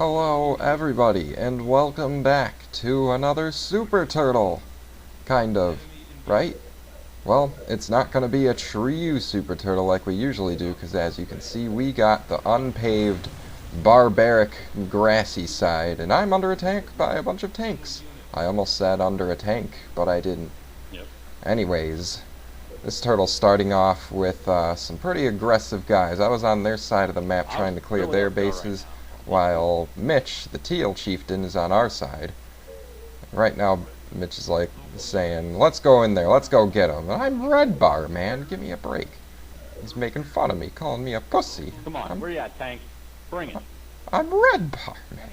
Hello everybody, and welcome back to another Super Turtle! Kind of, right? Well, it's not going to be a Trio Super Turtle like we usually do, because as you can see, we got the unpaved, barbaric, grassy side, and I'm under attack by a bunch of tanks. I almost said under a tank, but I didn't. Yep. Anyways, this turtle's starting off with some pretty aggressive guys. I was on their side of the map trying to clear their bases, while Mitch, the teal chieftain, is on our side. Right now, Mitch is like saying, let's go in there, let's go get him. And I'm Red Bar, man, give me a break. He's making fun of me, calling me a pussy. Come on, where you at, tank? Bring it. I'm Red Bar, man.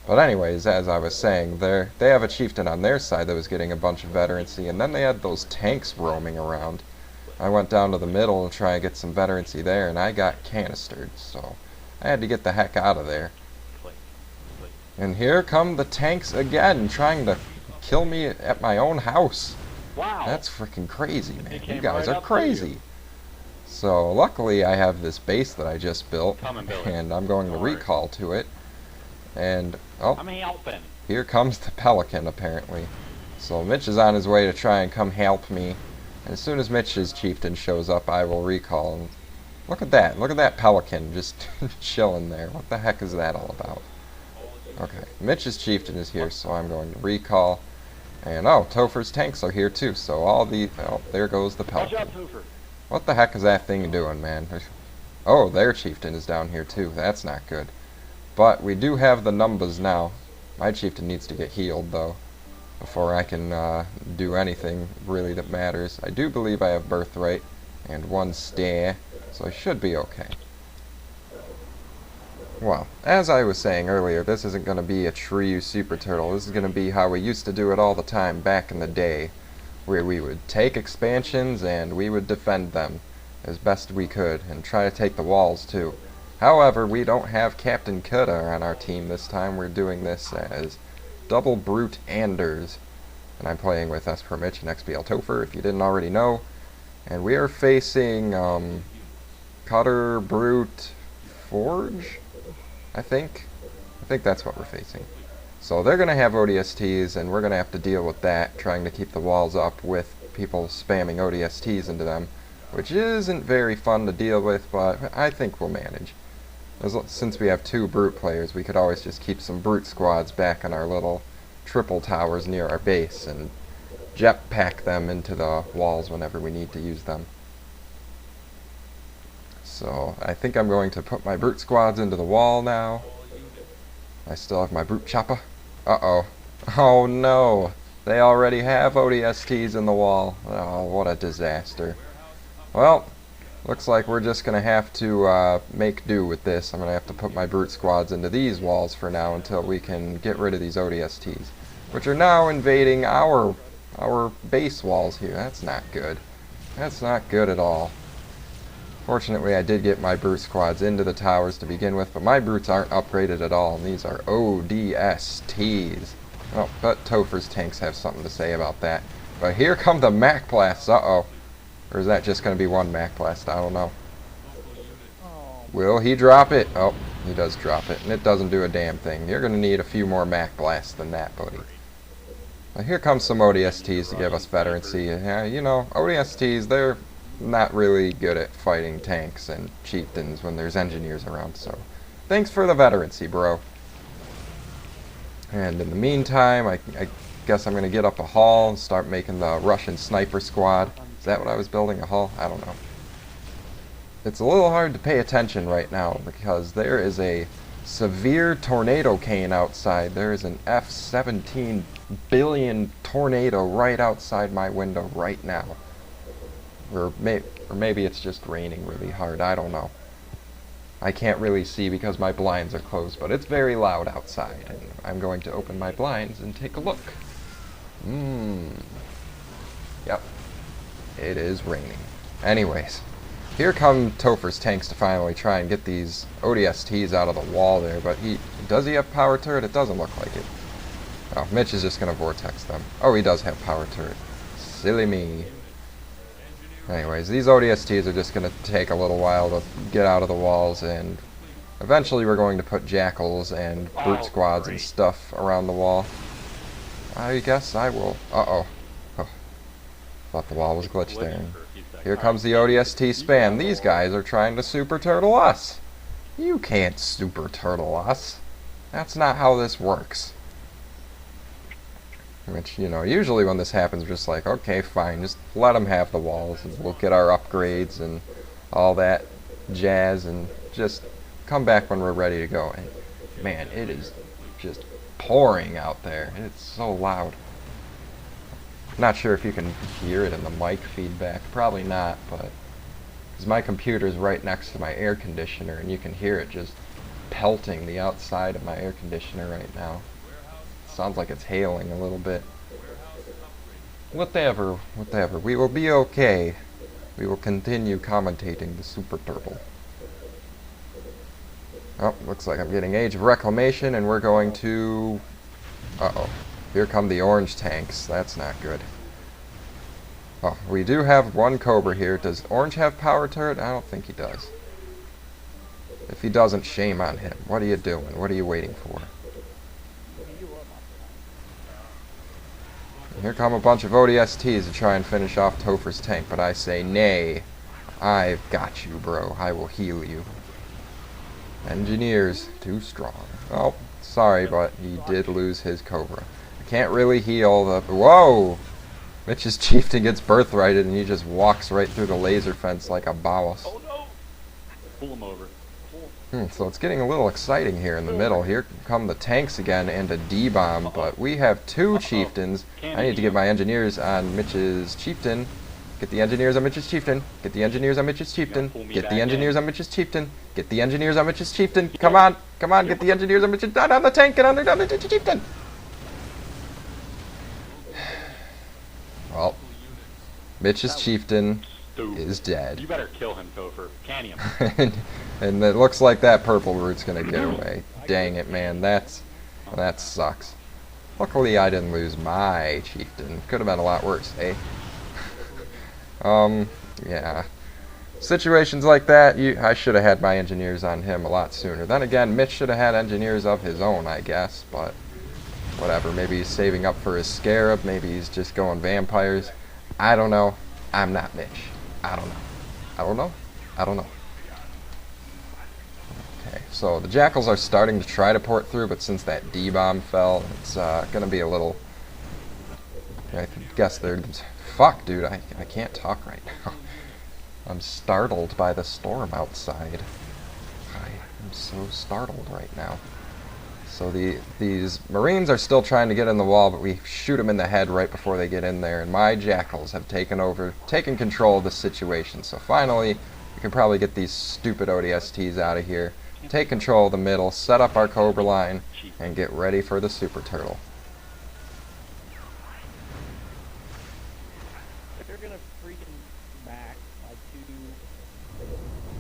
But anyways, as I was saying, they have a chieftain on their side that was getting a bunch of veterancy, and then they had those tanks roaming around. I went down to the middle to try and get some veterancy there, and I got canistered, so I had to get the heck out of there. And here come the tanks again, trying to kill me at my own house. Wow. That's freaking crazy, man. You came guys right are up to crazy. you. So luckily I have this base that I just built, Come and build it. and I'm going to Don't worry. recall to it. And, oh, I'm helping. here comes the Pelican, apparently. So Mitch is on his way to try and come help me. And as soon as Mitch's chieftain shows up, I will recall him. Look at that. Look at that Pelican just chilling there. What the heck is that all about? Okay, Mitch's chieftain is here, so I'm going to recall. And, oh, Topher's tanks are here, too. So all the... Oh, there goes the Watch Pelican. out, Toofer. What the heck is that thing doing, man? Oh, their chieftain is down here, too. That's not good. But we do have the numbers now. My chieftain needs to get healed, though, before I can do anything really that matters. I do believe I have birthright and one stay, so I should be okay. Well, as I was saying earlier, this isn't going to be a Trio Super Turtle. This is going to be how we used to do it all the time back in the day, where we would take expansions and we would defend them as best we could, and try to take the walls, too. However, we don't have Captain Kudda on our team this time. We're doing this as Double Brute Anders. And I'm playing with Esper Mitch and XBL Topher, if you didn't already know. And we are facing Cutter Brute Forge, I think. I think that's what we're facing. So they're going to have ODSTs, and we're going to have to deal with that, trying to keep the walls up with people spamming ODSTs into them, which isn't very fun to deal with, but I think we'll manage. Since we have two Brute players, we could always just keep some Brute squads back on our little triple towers near our base and jetpack them into the walls whenever we need to use them. So I think I'm going to put my Brute squads into the wall now. I still have my Brute chopper. Uh-oh. Oh no! They already have ODSTs in the wall. Oh, what a disaster. Well, looks like we're just going to have to make do with this. I'm going to have to put my Brute squads into these walls for now until we can get rid of these ODSTs, which are now invading our base walls here. That's not good. That's not good at all. Fortunately, I did get my Brute squads into the towers to begin with, but my Brutes aren't upgraded at all, and these are ODSTs. Oh, but Topher's tanks have something to say about that. But here come the Mac Blasts. Uh-oh. Or is that just going to be one Mac Blast? I don't know. Will he drop it? Oh, he does drop it, and it doesn't do a damn thing. You're going to need a few more Mac Blasts than that, buddy. Well, here comes some ODSTs to give us veterancy. Yeah, you know, ODSTs, they're not really good at fighting tanks and chieftains when there's engineers around, so thanks for the veterancy, bro. And in the meantime, I guess I'm going to get up a hall and start making the Russian sniper squad. Is that what I was building, a hall? I don't know. It's a little hard to pay attention right now because there is a severe tornado cane outside. There is an F-17 billion tornado right outside my window right now. Or maybe it's just raining really hard. I don't know. I can't really see because my blinds are closed, but it's very loud outside, and I'm going to open my blinds and take a look. Yep. It is raining. Anyways, here come Topher's tanks to finally try and get these ODSTs out of the wall there, but does he have power turret? It doesn't look like it. Oh, Mitch is just going to vortex them. Oh, he does have power turret. Silly me. Anyways, these ODSTs are just going to take a little while to get out of the walls, and Eventually we're going to put jackals and brute squads and great. stuff around the wall. I guess I will. Uh-oh. Oh, thought the wall was glitched there. For a few seconds. Here comes the ODST spam. These guys are trying to super turtle us. You can't super turtle us. That's not how this works. Which, you know, usually when this happens, we're just like, okay, fine, just let them have the walls, and we'll get our upgrades and all that jazz, and just come back when we're ready to go. And man, it is just pouring out there. It's so loud. Not sure if you can hear it in the mic feedback. Probably not, but because my computer's right next to my air conditioner, and you can hear it just pelting the outside of my air conditioner right now. Sounds like it's hailing a little bit. Whatever. We will be okay. We will continue commentating the Super Turtle. Oh, looks like I'm getting Age of Reclamation, and we're going to... Uh-oh. Here come the orange tanks. That's not good. Oh, we do have one Cobra here. Does Orange have power turret? I don't think he does. If he doesn't, shame on him. What are you doing? What are you waiting for? Here come a bunch of ODSTs to try and finish off Topher's tank, but I say, nay. I've got you, bro. I will heal you. Engineers, too strong. Oh, sorry, but he did lose his Cobra. I can't really heal the... Whoa! Mitch's chieftain gets birthrighted, and he just walks right through the laser fence like a boss. Oh no! Pull him over. So it's getting a little exciting here in the middle. Here come the tanks again and a D-bomb, but we have two chieftains. I need to get my engineers on Mitch's chieftain. Get the engineers on Mitch's chieftain. Get the engineers on Mitch's chieftain. Get the engineers on Mitch's chieftain. Get the engineers on Mitch's chieftain. Come on, come on, get the engineers on Mitch's... Down on the tank, get on the Mitch's chieftain! Well, Mitch's chieftain is dead. You better kill him, Topher. Can him. And it looks like that purple root's gonna get away. Dang it, man. That sucks. Luckily, I didn't lose my chieftain. Could have been a lot worse, eh? Yeah. Situations like that, I should have had my engineers on him a lot sooner. Then again, Mitch should have had engineers of his own, I guess, but whatever. Maybe he's saving up for his Scarab. Maybe he's just going vampires. I don't know. I'm not Mitch. I don't know. Okay, so the Jackals are starting to try to port through, but since that D-bomb fell, it's going to be a little... I guess they're... Fuck, dude, I can't talk right now. I'm startled by the storm outside. I am so startled right now. So these Marines are still trying to get in the wall, but we shoot them in the head right before they get in there, and my Jackals have taken control of the situation. So finally, we can probably get these stupid ODSTs out of here, take control of the middle, set up our Cobra line, and get ready for the Super Turtle. They're gonna freaking back like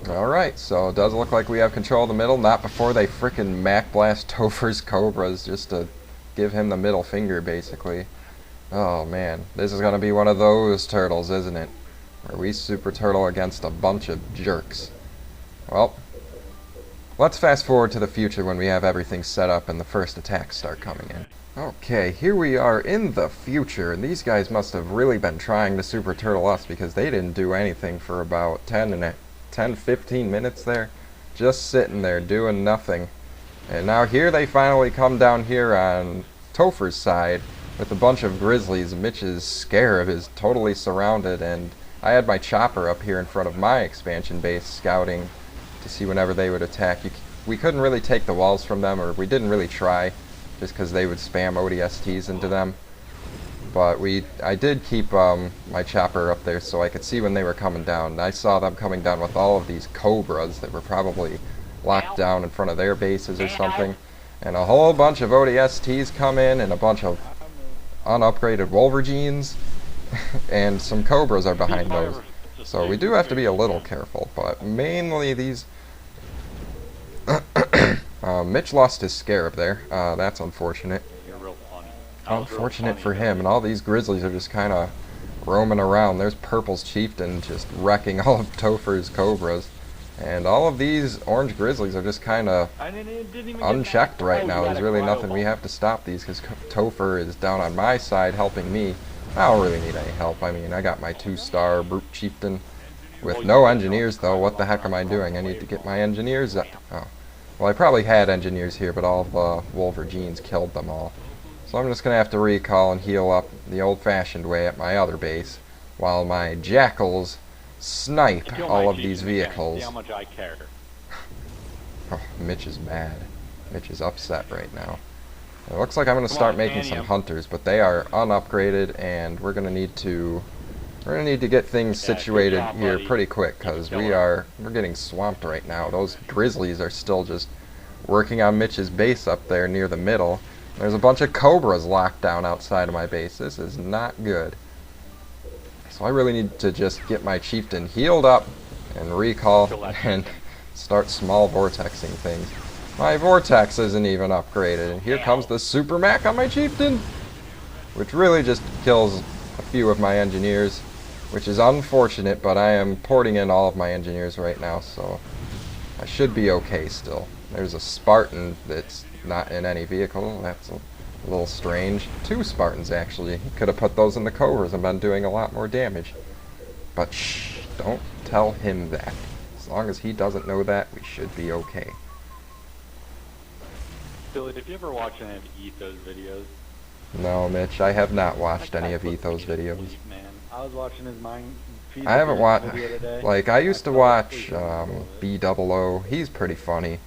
Alright, so it does look like we have control of the middle, not before they frickin' Mac Blast Topher's Cobras, just to give him the middle finger, basically. Oh man, this is gonna be one of those turtles, isn't it? Where we Super Turtle against a bunch of jerks. Well, let's fast forward to the future when we have everything set up and the first attacks start coming in. Okay, here we are in the future, and these guys must have really been trying to Super Turtle us because they didn't do anything for about 10-15 minutes there. Just sitting there doing nothing. And now here they finally come down here on Topher's side with a bunch of grizzlies. Mitch's Scarab is totally surrounded, and I had my chopper up here in front of my expansion base scouting to see whenever they would attack. We couldn't really take the walls from them, or we didn't really try, just because they would spam ODSTs into them. But I did keep my chopper up there so I could see when they were coming down. I saw them coming down with all of these Cobras that were probably locked down in front of their bases or something. And a whole bunch of ODSTs come in, and a bunch of unupgraded Wolverines, and some Cobras are behind those. So we do have to be a little careful, but mainly these... Mitch lost his Scarab there. That's unfortunate. You're real funny. Unfortunate for him, and all these grizzlies are just kind of roaming around. There's Purple's Chieftain just wrecking all of Topher's Cobras. And all of these orange grizzlies are just kind of It didn't even get unchecked back. right Oh, now. you There's got a really cryo nothing we ball. have to stop these because Topher is down on my side helping me. I don't really need any help. I mean, I got my 2-star Brute Chieftain with no engineers, though. What the heck am I doing? I need to get my engineers up. Oh. Well, I probably had engineers here, but all the Wolverines killed them all. So I'm just going to have to recall and heal up the old-fashioned way at my other base, while my Jackals snipe Kill all my of these chieftain again. vehicles. See how much I care. Oh, Mitch is mad. Mitch is upset right now. It looks like I'm going to Come start on, making Canyon. some hunters, but they are unupgraded, and we're going to need to get things Yeah, good situated job, here buddy. pretty quick because Keep it we're getting swamped right now. Those grizzlies are still just working on Mitch's base up there near the middle. There's a bunch of cobras locked down outside of my base. This is not good. So I really need to just get my chieftain healed up and recall Kill that and chieftain. start small vortexing things. My vortex isn't even upgraded, and here comes the super Mac on my chieftain, which really just kills a few of my engineers, which is unfortunate, but I am porting in all of my engineers right now, so I should be okay still. There's a Spartan that's not in any vehicle. That's a little strange. 2 Spartans, actually. He could have put those in the Cobras and been doing a lot more damage. But shh, don't tell him that. As long as he doesn't know that, we should be okay. Billy, have you ever watched any of Ethos videos? No, Mitch, I have not watched That any guy of puts Ethos me to videos. sleep, man. I was watching his mind. I haven't watched, video today. like, I used to fell watch asleep in the middle of it. B-double-O. He's pretty funny.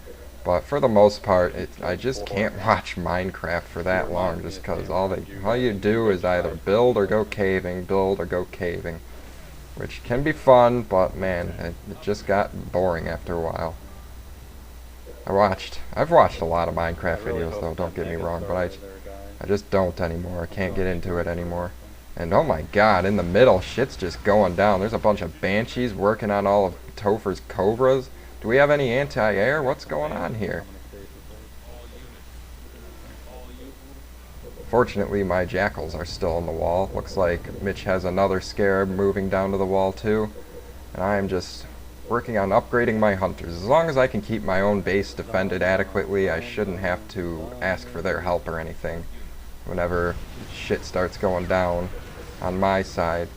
But for the most part, I just can't watch Minecraft for that long just because all you do is either build or go caving, which can be fun, but man, it just got boring after a while. I've watched a lot of Minecraft I really videos hope though, don't that get me Mega wrong, but Thrower there, guys. I just don't anymore. I can't get into it anymore. And oh my god, in the middle, shit's just going down. There's a bunch of Banshees working on all of Topher's Cobras. Do we have any anti-air? What's going on here? Fortunately, my Jackals are still on the wall. Looks like Mitch has another Scarab moving down to the wall too. And I am just working on upgrading my hunters. As long as I can keep my own base defended adequately, I shouldn't have to ask for their help or anything whenever shit starts going down on my side.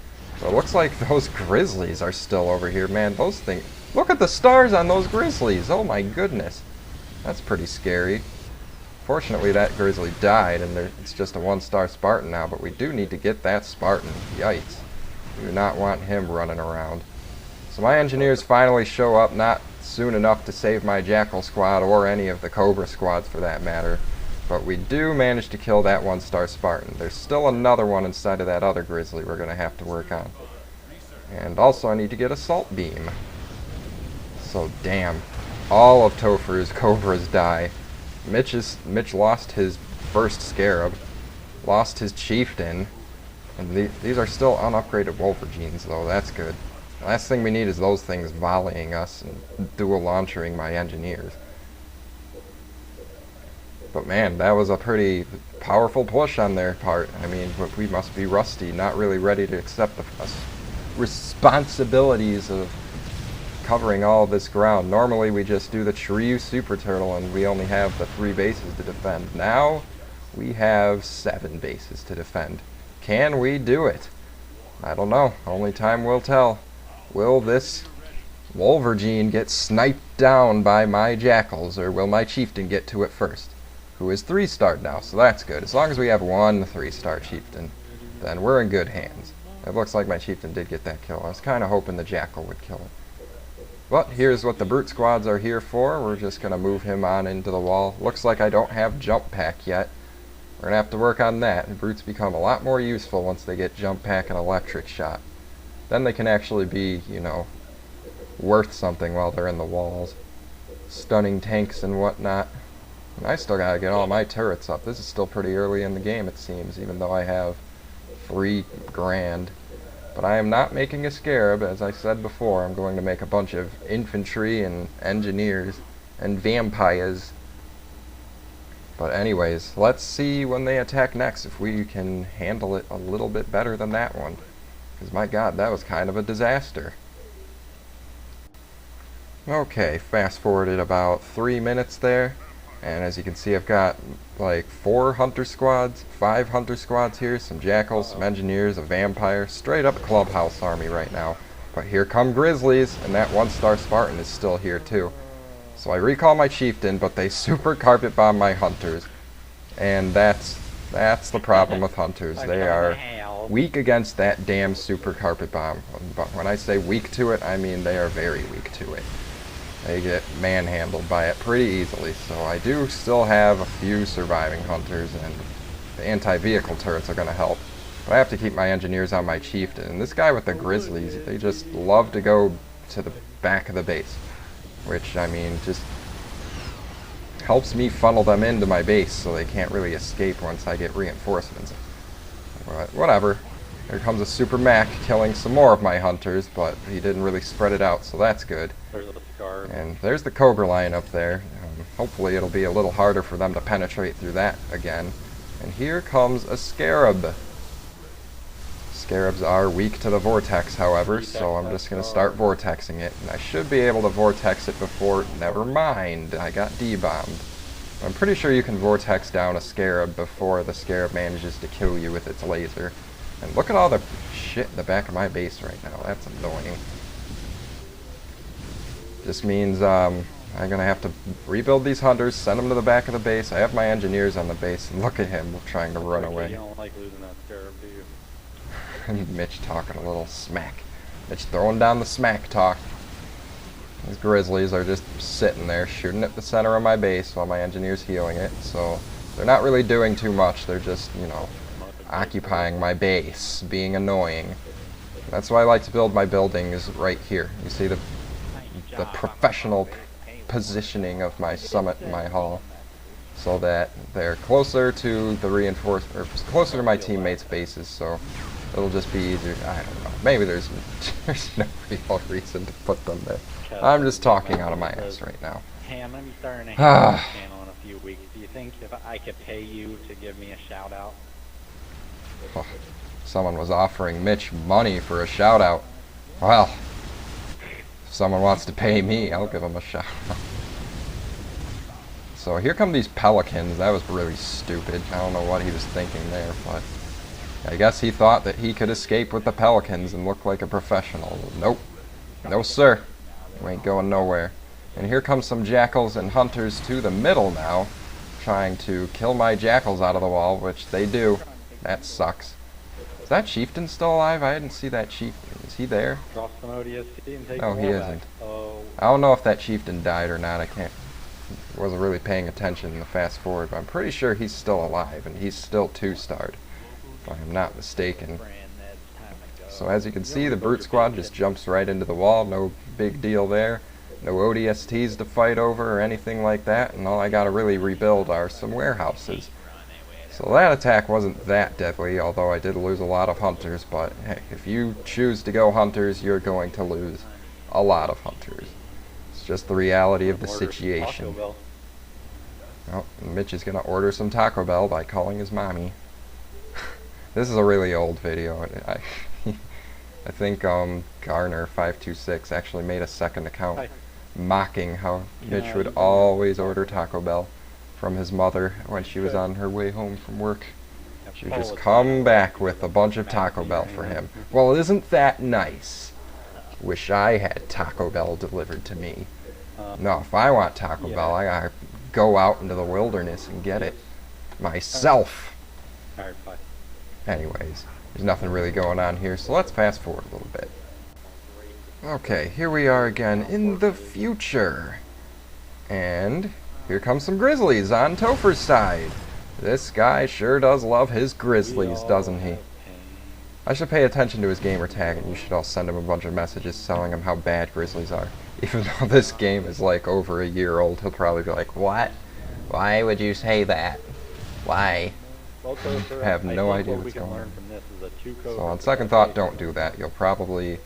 But it looks like those Grizzlies are still over here. Man, those things... Look at the stars on those Grizzlies! Oh my goodness. That's pretty scary. Fortunately, that Grizzly died, and it's just a 1-star Spartan now, but we do need to get that Spartan. Yikes. We do not want him running around. So my engineers finally show up, not soon enough to save my Jackal squad, or any of the Cobra squads for that matter. But we do manage to kill that 1-star Spartan. There's still another one inside of that other Grizzly we're going to have to work on. And also I need to get Assault Beam. So damn. All of Topher's Cobras die. Mitch lost his first Scarab, lost his Chieftain, and these are still unupgraded Wolverines, though. That's good. The last thing we need is those things volleying us and dual launchering my engineers. But man, that was a pretty powerful push on their part. I mean, we must be rusty, not really ready to accept the responsibilities of covering all of this ground. Normally we just do the Shiryu Super Turtle and we only have the 3 bases to defend. Now we have 7 bases to defend. Can we do it? I don't know. Only time will tell. Will this Wolverine get sniped down by my Jackals, or will my Chieftain get to it first? Who is 3-starred now, so that's good. As long as we have 1 3-star Chieftain, then we're in good hands. It looks like my Chieftain did get that kill. I was kind of hoping the Jackal would kill it. But here's what the Brute Squads are here for. We're just going to move him on into the wall. Looks like I don't have Jump Pack yet. We're going to have to work on that. And Brutes become a lot more useful once they get Jump Pack and Electric Shot. Then they can actually be, you know, worth something while they're in the walls. Stunning tanks and whatnot. And I still got to get all my turrets up. This is still pretty early in the game, it seems, even though I have 3 grand. But I am not making a Scarab. As I said before, I'm going to make a bunch of infantry and engineers and vampires. But anyways, let's see when they attack next if we can handle it a little bit better than that one. Because my god, that was kind of a disaster. Okay, fast forwarded about 3 minutes there, and as you can see I've got like 4 hunter squads, 5 hunter squads here, some jackals, some engineers, a vampire, straight up clubhouse army right now. But here come grizzlies, and that 1-star Spartan is still here too. So I recall my chieftain, but they super carpet bomb my hunters. And that's the problem with hunters. They are weak against that damn super carpet bomb. But when I say weak to it, I mean they are very weak to it. They get manhandled by it pretty easily. So I do still have a few surviving hunters, and the anti-vehicle turrets are going to help. But I have to keep my engineers on my chieftain. And this guy with the grizzlies, they just love to go to the back of the base. Which, I mean, just helps me funnel them into my base so they can't really escape once I get reinforcements. But whatever. Here comes a Super Mac killing some more of my hunters, but he didn't really spread it out, so that's good. There's a scar. And there's the Cobra line up there. Hopefully it'll be a little harder for them to penetrate through that again. And here comes a Scarab. Scarabs are weak to the vortex, however, so I'm just going to start vortexing it. And I should be able to vortex it before... Never mind, I got D-bombed. I'm pretty sure you can vortex down a Scarab before the Scarab manages to kill you with its laser. And look at all the shit in the back of my base right now. That's annoying. This means I'm going to have to rebuild these hunters, send them to the back of the base. I have my engineers on the base, and look at him trying to run away. You don't like losing that scarab, do you? Mitch talking a little smack. Mitch throwing down the smack talk. These grizzlies are just sitting there shooting at the center of my base while my engineer's healing it. So they're not really doing too much. They're just, you know, occupying my base, being annoying. That's why I like to build my buildings right here. You see the professional positioning of my summit and my hall, so that they're closer to the closer to my teammates' bases, so it'll just be easier. I don't know. Maybe there's no real reason to put them there. I'm just talking out of my ass right now. Hey, I'm going to be starting a Hammer channel in a few weeks. Do you think if I could pay you to give me a shout out? Oh, someone was offering Mitch money for a shout out. Well, if someone wants to pay me, I'll give them a shout out. So here come these pelicans. That was really stupid. I don't know what he was thinking there, but I guess he thought that he could escape with the pelicans and look like a professional. Nope. No, sir. You ain't going nowhere. And here comes some jackals and hunters to the middle now, trying to kill my jackals out of the wall, which they do. That sucks. Is that chieftain still alive? I didn't see that chieftain. Is he there? Drop some ODST and take Oh, the he wall back. isn't. Oh, I don't know if that chieftain died or not. I wasn't really paying attention in the fast forward, but I'm pretty sure he's still alive, and he's still 2-starred, if I'm not mistaken. So as you can see, the brute squad just jumps right into the wall. No big deal there. No ODSTs to fight over or anything like that, and all I gotta really rebuild are some warehouses. So that attack wasn't that deadly, although I did lose a lot of hunters, but hey, if you choose to go hunters, you're going to lose a lot of hunters. It's just the reality of the situation. Well, Mitch is going to order some Taco Bell by calling his mommy. This is a really old video. I think Garner526 actually made a second account mocking how Mitch would always order Taco Bell from his mother when she was on her way home from work. She would just come back with a bunch of Taco Bell for him. Well, isn't that nice? Wish I had Taco Bell delivered to me. No, if I want Taco Bell, I gotta go out into the wilderness and get it myself. Alright, bye. Anyways, there's nothing really going on here, so let's fast forward a little bit. Okay, here we are again in the future. And here comes some grizzlies on Topher's side. This guy sure does love his grizzlies, doesn't he? I should pay attention to his gamer tag, and you should all send him a bunch of messages telling him how bad grizzlies are. Even though this game is like over a year old, he'll probably be like, "What? Why would you say that? Why?" Well, Topher, I have no idea what what's we can going learn on. from this is that two So codes on second thought, don't do that. They'll probably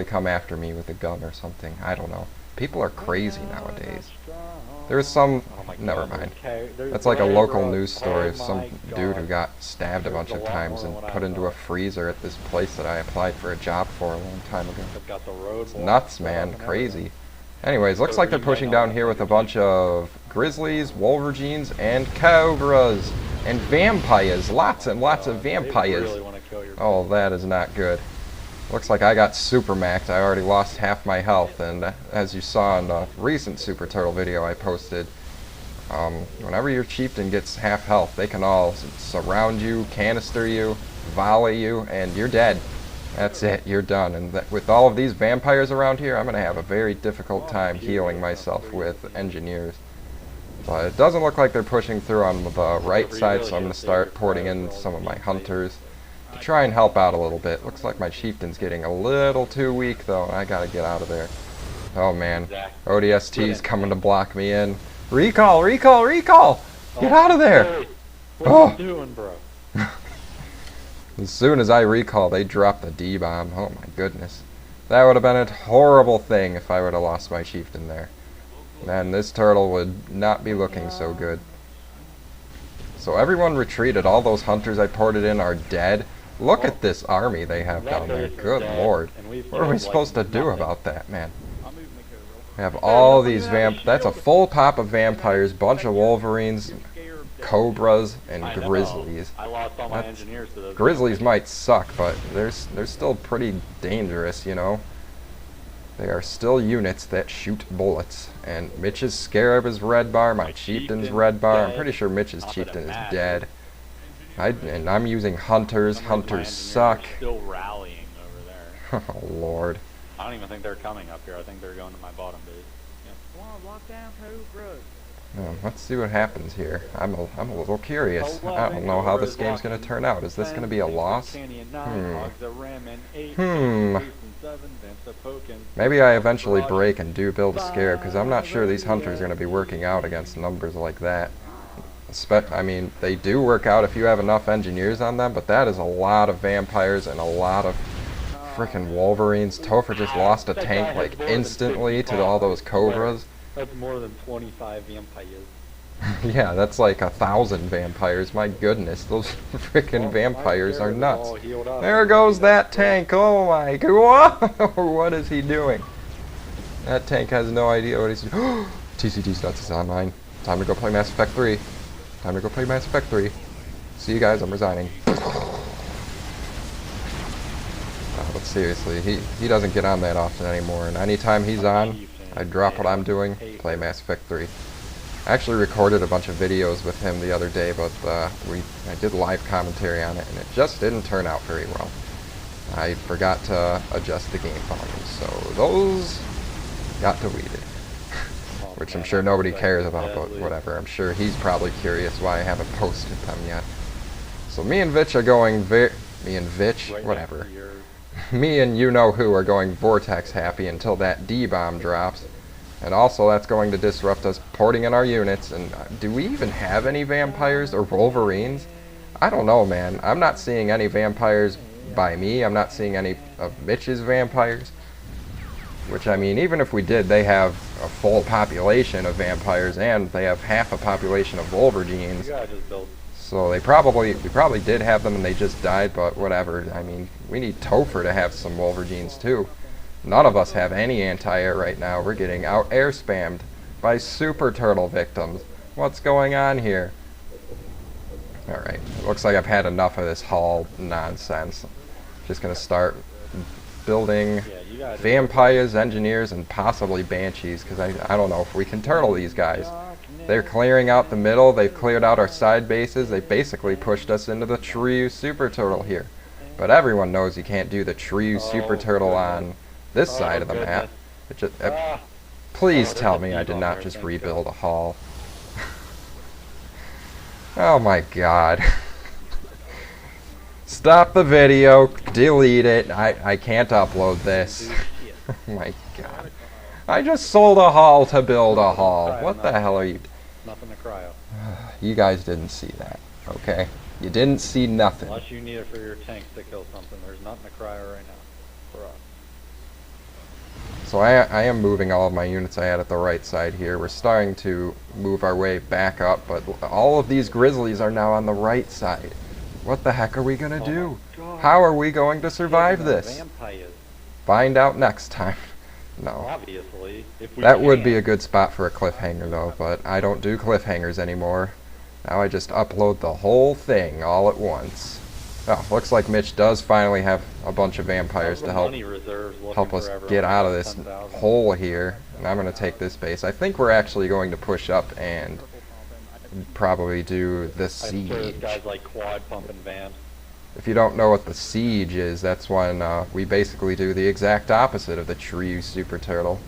come after me with a gun or something. I don't know. People are crazy nowadays. There's some... Oh my never God, mind. there's That's like a Ray, local bro. news story Oh of some my dude who God. got stabbed a bunch There's of a lot times more and than what put I into a thought. freezer at this place that I applied for a job for a long time ago. They've got the road It's blocked nuts, set man. up and Crazy. Anyways, looks like they're pushing down here with a bunch of grizzlies, wolverines, and cobras, and vampires. Lots and lots of They vampires. really want to kill your Oh, that is not good. Looks like I got super maxed. I already lost half my health, and as you saw in the recent Super Turtle video I posted, whenever your chieftain gets half health, they can all surround you, canister you, volley you, and you're dead. That's it, you're done. And with all of these vampires around here, I'm going to have a very difficult time healing myself with engineers. But it doesn't look like they're pushing through on the right side, so I'm going to start porting in some of my hunters to try and help out a little bit. Looks like my chieftain's getting a little too weak, though. I got to get out of there. Oh, man. ODST's coming to block me in. Recall, recall, recall! Get out of there! Hey, what Oh. are you doing, bro? As soon as I recall, they drop the D-bomb. Oh my goodness. That would have been a horrible thing if I would have lost my chieftain there. Man, this turtle would not be looking so good. So everyone retreated. All those hunters I ported in are dead. Look at this army they have That down there. base is Good dead, lord. and we've What are we killed, supposed to like, do nothing. about that, man? I'm moving the Cobra. We have all these that's a full pop of vampires, bunch of wolverines, Scared cobras, and I know. grizzlies. I lost all my That's- engineers to those. Grizzlies might suck, but they're still pretty dangerous, you know. They are still units that shoot bullets. And Mitch's Scarab is red bar, my chieftain's chieftain's red bar. I'm dead. pretty sure Mitch's Top of chieftain the is map. dead. And I'm using hunters. Some of my Hunters engineers suck. are still rallying over there. Oh lord. I don't even think they're coming up here. I think they're going to my bottom base. Come on, lock down Cobras. Let's see what happens here. I'm a little curious. I don't know how this game's gonna turn out. Is this gonna be a loss? Maybe I eventually break and do build a Scarab, because I'm not sure these hunters are going to be working out against numbers like that. I mean, they do work out if you have enough engineers on them, but that is a lot of vampires and a lot of freaking wolverines. Topher just lost a tank like instantly to all those cobras. That's more than 25 vampires. Yeah, that's like 1,000 vampires. My goodness, those freaking vampires are nuts. There goes that tank. Oh my god. What is he doing? That tank has no idea what he's doing. TCT stats is online. Time to go play Mass Effect 3. Time to go play Mass Effect 3. See you guys, I'm resigning. But seriously, he doesn't get on that often anymore, and anytime he's on, I drop what I'm doing, play Mass Effect 3. I actually recorded a bunch of videos with him the other day, but I did live commentary on it, and it just didn't turn out very well. I forgot to adjust the game volume, so those got deleted. Which I'm sure nobody cares about, but whatever. I'm sure he's probably curious why I haven't posted them yet. So me and Vitch are going me and Vitch, whatever. Me and you-know-who are going Vortex happy until that D-bomb drops. And also that's going to disrupt us porting in our units. And do we even have any vampires or wolverines? I don't know, man. I'm not seeing any vampires by me. I'm not seeing any of Mitch's vampires. Which, I mean, even if we did, they have a full population of vampires and they have half a population of wolverines. You gotta just build. So we probably did have them and they just died, but whatever. I mean, we need Topher to have some wolverines too. None of us have any anti-air right now. We're getting out air spammed by Super Turtle victims. What's going on here? Alright, it looks like I've had enough of this Hall nonsense. Just gonna start building Yeah, you gotta vampires, engineers, and possibly banshees, because I don't know if we can turtle these guys. They're clearing out the middle, they've cleared out our side bases, they basically pushed us into the Triu Super Turtle here. But everyone knows you can't do the Triu Super Turtle on this side of the map. It just, please tell me I did not just rebuild a hall. Oh my god. Stop the video, delete it, I can't upload this. Oh my god. I just sold a hall to build a hall. What the hell are you... nothing to cry of. You guys didn't see that, okay? You didn't see nothing. Unless you need it for your tanks to kill something, there's nothing to cry of right now. For us. So I am moving all of my units I had at the right side here. We're starting to move our way back up, but all of these grizzlies are now on the right side. What the heck are we gonna do? How are we going to survive this? Vampires. Find out next time. No. Obviously, if we That would be can. a good spot for a cliffhanger, though, but I don't do cliffhangers anymore. Now I just upload the whole thing all at once. Oh, looks like Mitch does finally have a bunch of vampires How's the to help money reserves looking help us for everyone? get out of this 10,000. hole here. And I'm going to take this base. I think we're actually going to push up and probably do the I swear this siege. guy's like quad pumping vamps. If you don't know what the siege is, that's when we basically do the exact opposite of the Shiryu Super Turtle.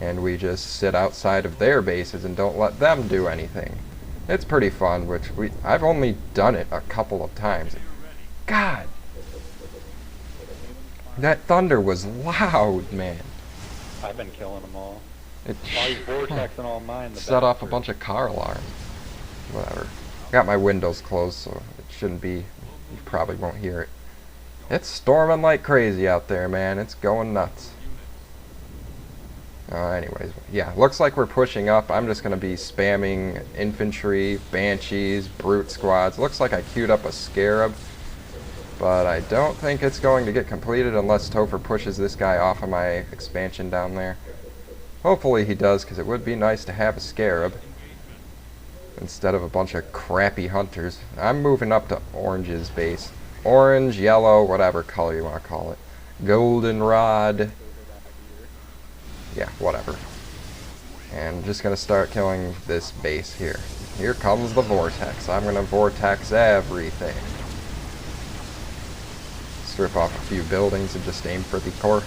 And we just sit outside of their bases and don't let them do anything. It's pretty fun, I've only done it a couple of times. God! That thunder was loud, man. I've been killing them all. It Oh, he's vortexing all mine. The set off a bastard. bunch of car alarms. Whatever. Got my windows closed, so it shouldn't be. You probably won't hear it. It's storming like crazy out there, man. It's going nuts. Anyways, yeah, looks like we're pushing up. I'm just going to be spamming infantry, banshees, brute squads. Looks like I queued up a scarab, but I don't think it's going to get completed unless Topher pushes this guy off of my expansion down there. Hopefully he does, because it would be nice to have a scarab instead of a bunch of crappy hunters. I'm moving up to Orange's base. Orange, yellow, whatever color you want to call it. Goldenrod. Yeah, whatever. And just going to start killing this base here. Here comes the vortex. I'm going to vortex everything. Strip off a few buildings and just aim for the core.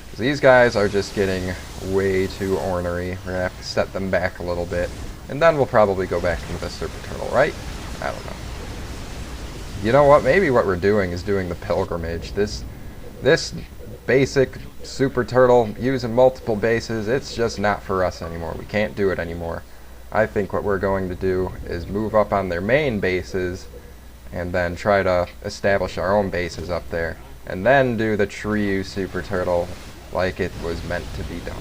Because these guys are just getting way too ornery. We're going to have to set them back a little bit. And then we'll probably go back into the Super Turtle, right? I don't know. You know what? Maybe what we're doing is doing the pilgrimage. This basic Super Turtle using multiple bases, it's just not for us anymore. We can't do it anymore. I think what we're going to do is move up on their main bases and then try to establish our own bases up there. And then do the Shiryu Super Turtle like it was meant to be done.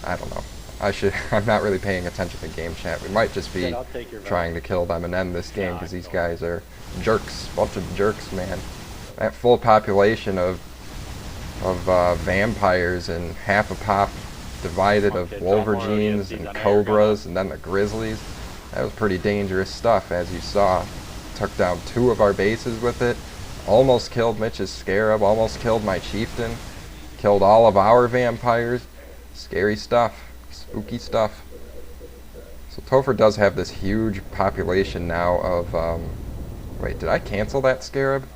I don't know. I'm not really paying attention to game chat. We might just be Good, I'll take your trying to kill them and end this game because these guys are jerks. Bunch of jerks, man. That full population of vampires and half a pop divided of Wolverines and Cobras and then the Grizzlies. That was pretty dangerous stuff, as you saw. Took down 2 of our bases with it. Almost killed Mitch's Scarab. Almost killed my Chieftain. Killed all of our vampires. Scary stuff. Spooky stuff. So Topher does have this huge population now of, wait, did I cancel that Scarab?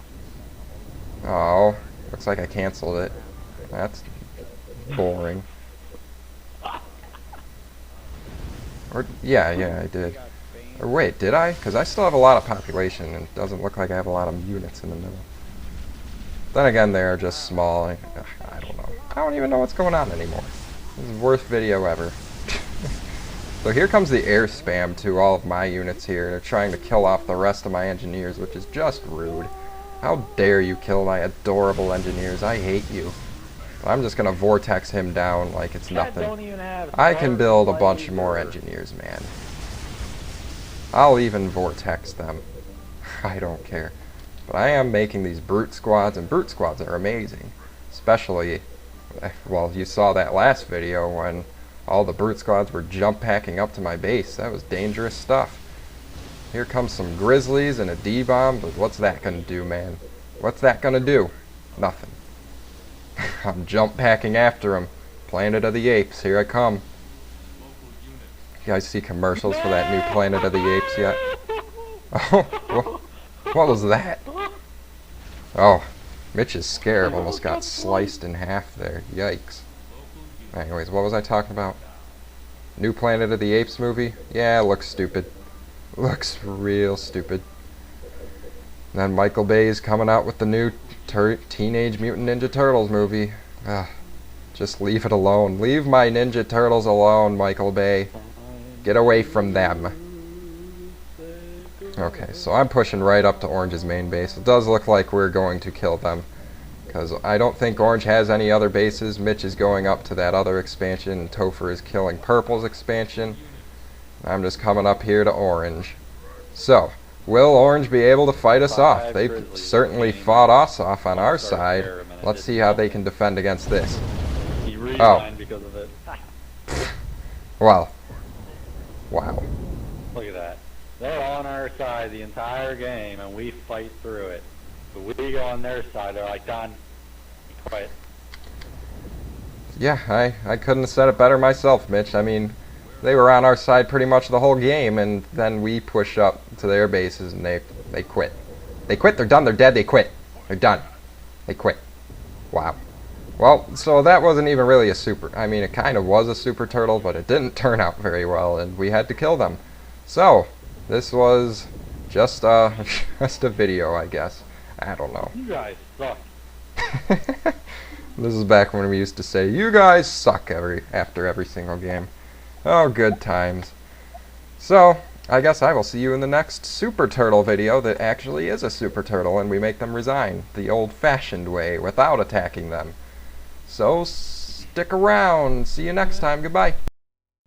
Oh, looks like I canceled it. That's boring. Or, yeah, I did. Or wait, did I? Because I still have a lot of population, and it doesn't look like I have a lot of units in the middle. Then again, they're just small. I don't know. I don't even know what's going on anymore. This is the worst video ever. So here comes the air spam to all of my units here. They're trying to kill off the rest of my engineers, which is just rude. How dare you kill my adorable engineers? I hate you. But I'm just going to vortex him down like it's nothing. I can build a bunch more engineers, man. I'll even vortex them. I don't care. But I am making these brute squads, and brute squads are amazing. Especially, well, you saw that last video when all the brute squads were jump packing up to my base. That was dangerous stuff. Here comes some grizzlies and a D-bomb, but what's that gonna do, man? What's that gonna do? Nothing. I'm jump packing after them. Planet of the Apes, here I come. You guys see commercials for that new Planet of the Apes yet? Oh, what was that? Oh, Mitch's Scarab almost got sliced in half there. Yikes. Anyways, what was I talking about? New Planet of the Apes movie? Yeah, it looks stupid. Looks real stupid. And then Michael Bay's coming out with the new Teenage Mutant Ninja Turtles movie. Just leave it alone. Leave my Ninja Turtles alone, Michael Bay. Get away from them. Okay, so I'm pushing right up to Orange's main base. It does look like we're going to kill them, because I don't think Orange has any other bases. Mitch is going up to that other expansion, and Topher is killing Purple's expansion. I'm just coming up here to Orange. So, will Orange be able to fight us off? They've certainly fought us off on our side. Let's see how they can defend against this. resigned because of it. Well, wow. Look at that. They're on our side the entire game, and we fight through it. But we go on their side, they're like, done. Quit. Yeah, I couldn't have said it better myself, Mitch. I mean, they were on our side pretty much the whole game, and then we push up to their bases, and they quit. They quit, they're done, they're dead, they quit. They're done. They quit. Wow. Well, so that wasn't even really a super... I mean, it kind of was a super turtle, but it didn't turn out very well, and we had to kill them. So, this was just just a video, I guess. I don't know. You guys suck. This is back when we used to say, "You guys suck," after every single game. Oh, good times. So, I guess I will see you in the next Super Turtle video that actually is a Super Turtle, and we make them resign the old-fashioned way without attacking them. So, stick around. See you next time. Goodbye.